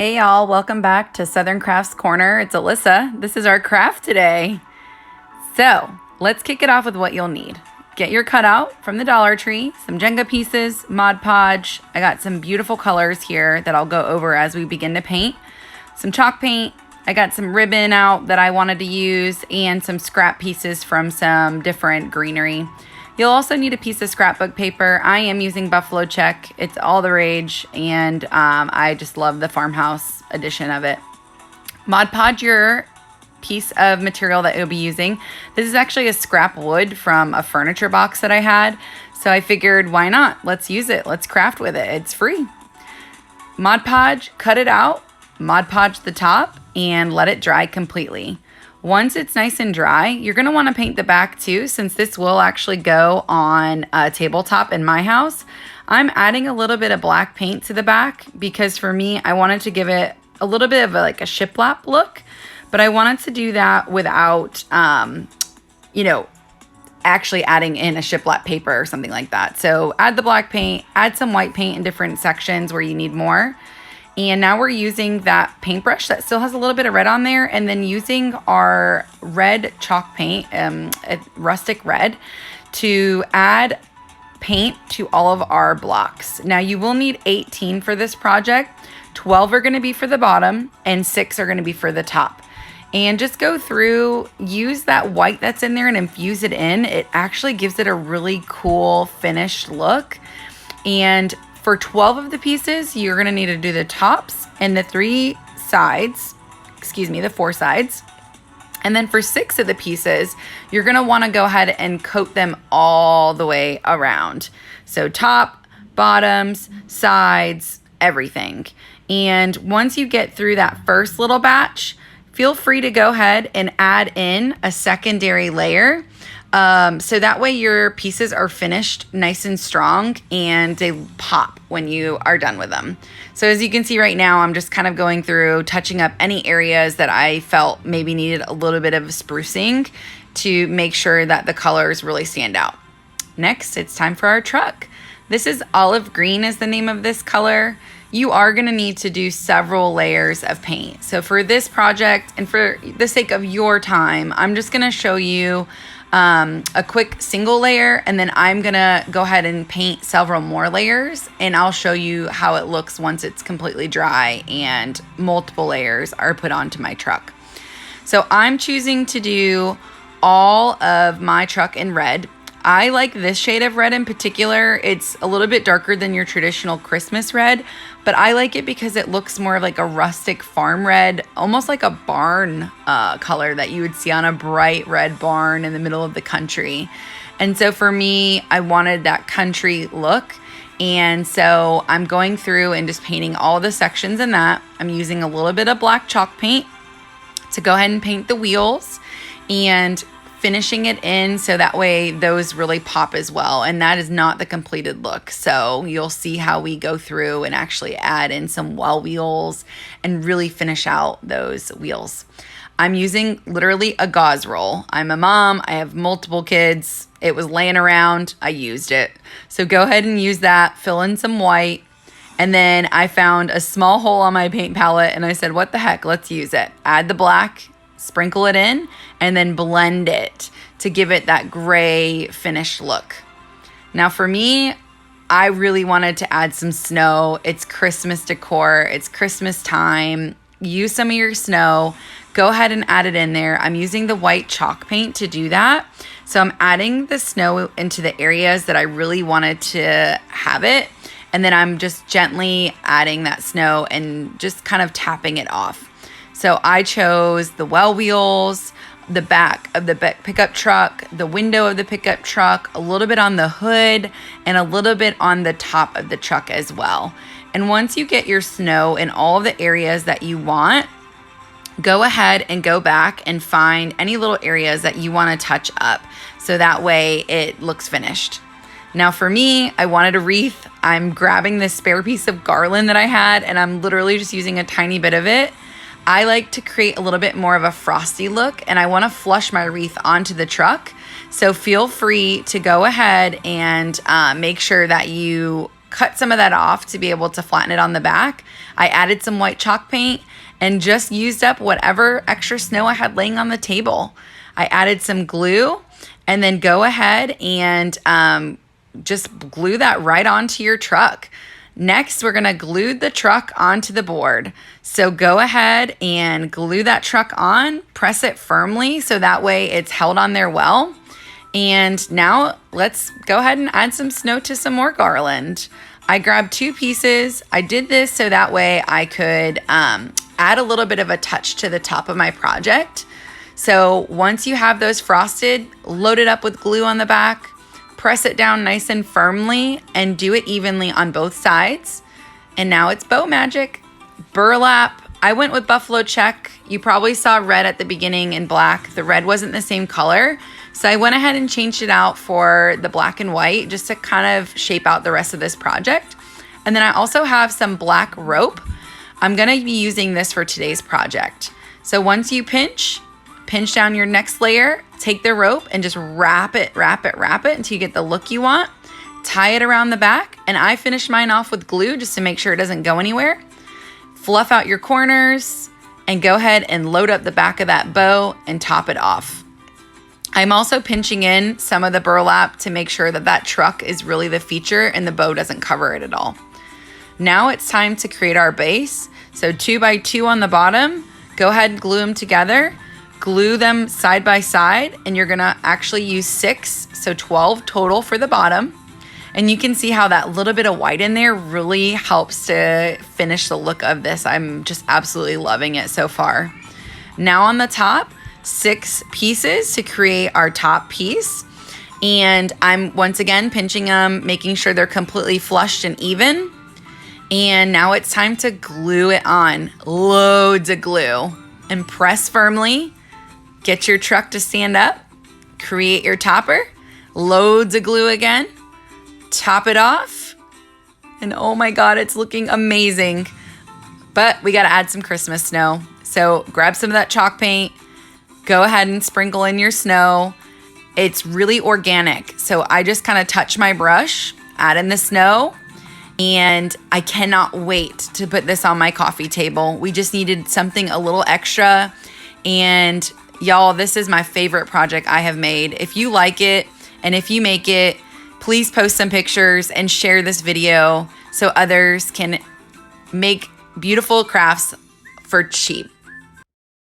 Hey y'all, welcome back to Southern Crafts Corner. It's Alyssa. This is our craft today. So let's kick it off with what you'll need. Get your cutout from the Dollar Tree, some Jenga pieces, Mod Podge. I got some beautiful colors here that I'll go over as we begin to paint. Some chalk paint. I got some ribbon out that I wanted to use and some scrap pieces from some different greenery. You'll also need a piece of scrapbook paper. I am using Buffalo Check. It's all the rage, and I just love the Farmhouse edition of it. Mod Podge your piece of material that you'll be using. This is actually a scrap wood from a furniture box that I had, so I figured why not? Let's use it. Let's craft with it. It's free. Mod Podge, cut it out, Mod Podge the top, and let it dry completely. Once it's nice and dry, you're going to want to paint the back too, since this will actually go on a tabletop in my house. I'm adding a little bit of black paint to the back because for me, I wanted to give it a little bit of like a shiplap look, but I wanted to do that without, actually adding in a shiplap paper or something like that. So add the black paint, add some white paint in different sections where you need more. And now we're using that paintbrush that still has a little bit of red on there, and then using our red chalk paint, rustic red, to add paint to all of our blocks. Now you will need 18 for this project. 12 are going to be for the bottom and 6 are going to be for the top. And just go through, use that white that's in there and infuse it in. It actually gives it a really cool finished look. And for 12 of the pieces, you're going to need to do the tops and the the 4 sides. And then for 6 of the pieces, you're going to want to go ahead and coat them all the way around. So top, bottoms, sides, everything. And once you get through that first little batch, feel free to go ahead and add in a secondary layer. So that way your pieces are finished nice and strong and they pop when you are done with them. So as you can see right now, I'm just kind of going through, touching up any areas that I felt maybe needed a little bit of sprucing to make sure that the colors really stand out. Next, it's time for our truck. This is olive green is the name of this color. You are going to need to do several layers of paint. So for this project and for the sake of your time, I'm just going to show you a quick single layer, and then I'm gonna go ahead and paint several more layers, and I'll show you how it looks once it's completely dry and multiple layers are put onto my truck. So I'm choosing to do all of my truck in red. I like this shade of red in particular. It's a little bit darker than your traditional Christmas red, but I like it because it looks more like a rustic farm red, almost like a barn color that you would see on a bright red barn in the middle of the country. And so for me, I wanted that country look. And so I'm going through and just painting all the sections in that. I'm using a little bit of black chalk paint to go ahead and paint the wheels and finishing it in so that way those really pop as well. And that is not the completed look. So you'll see how we go through and actually add in some well wheels and really finish out those wheels. I'm using literally a gauze roll. I'm a mom. I have multiple kids. It was laying around. I used it. So go ahead and use that. Fill in some white. And then I found a small hole on my paint palette and I said, what the heck? Let's use it. Add the black, sprinkle it in, and then blend it to give it that gray finished look. Now for me, I really wanted to add some snow. It's Christmas decor. It's Christmas time. Use some of your snow. Go ahead and add it in there. I'm using the white chalk paint to do that. So I'm adding the snow into the areas that I really wanted to have it. And then I'm just gently adding that snow and just kind of tapping it off. So I chose the well wheels, the back of the pickup truck, the window of the pickup truck, a little bit on the hood, and a little bit on the top of the truck as well. And once you get your snow in all of the areas that you want, go ahead and go back and find any little areas that you want to touch up. So that way it looks finished. Now for me, I wanted a wreath. I'm grabbing this spare piece of garland that I had, and I'm literally just using a tiny bit of it. I like to create a little bit more of a frosty look, and I want to flush my wreath onto the truck. So feel free to go ahead and make sure that you cut some of that off to be able to flatten it on the back. I added some white chalk paint and just used up whatever extra snow I had laying on the table. I added some glue and then go ahead and just glue that right onto your truck. Next, we're gonna glue the truck onto the board. So go ahead and glue that truck on, press it firmly so that way it's held on there well. And now let's go ahead and add some snow to some more garland. I grabbed 2 pieces. I did this so that way I could add a little bit of a touch to the top of my project. So once you have those frosted, load it up with glue on the back, press it down nice and firmly, and do it evenly on both sides. And now it's bow magic. Burlap, I went with buffalo check. You probably saw red at the beginning and black. The red wasn't the same color. So I went ahead and changed it out for the black and white just to kind of shape out the rest of this project. And then I also have some black rope. I'm gonna be using this for today's project. So once you pinch down your next layer, take the rope and just wrap it until you get the look you want. Tie it around the back, and I finished mine off with glue just to make sure it doesn't go anywhere. Fluff out your corners and go ahead and load up the back of that bow and top it off. I'm also pinching in some of the burlap to make sure that that truck is really the feature and the bow doesn't cover it at all. Now it's time to create our base. So 2 by 2 on the bottom, go ahead and glue them together. Glue them side by side, and you're gonna actually use 6, so 12 total for the bottom. And you can see how that little bit of white in there really helps to finish the look of this. I'm just absolutely loving it so far. Now on the top, 6 pieces to create our top piece. And I'm once again pinching them, making sure they're completely flushed and even. And now it's time to glue it on. Loads of glue. And press firmly. Get your truck to stand up, create your topper, loads of glue again, top it off, and oh my God, it's looking amazing. But we gotta add some Christmas snow. So grab some of that chalk paint, go ahead and sprinkle in your snow. It's really organic. So I just kind of touch my brush, add in the snow, and I cannot wait to put this on my coffee table. We just needed something a little extra, and y'all, this is my favorite project I have made. If you like it and if you make it, please post some pictures and share this video so others can make beautiful crafts for cheap.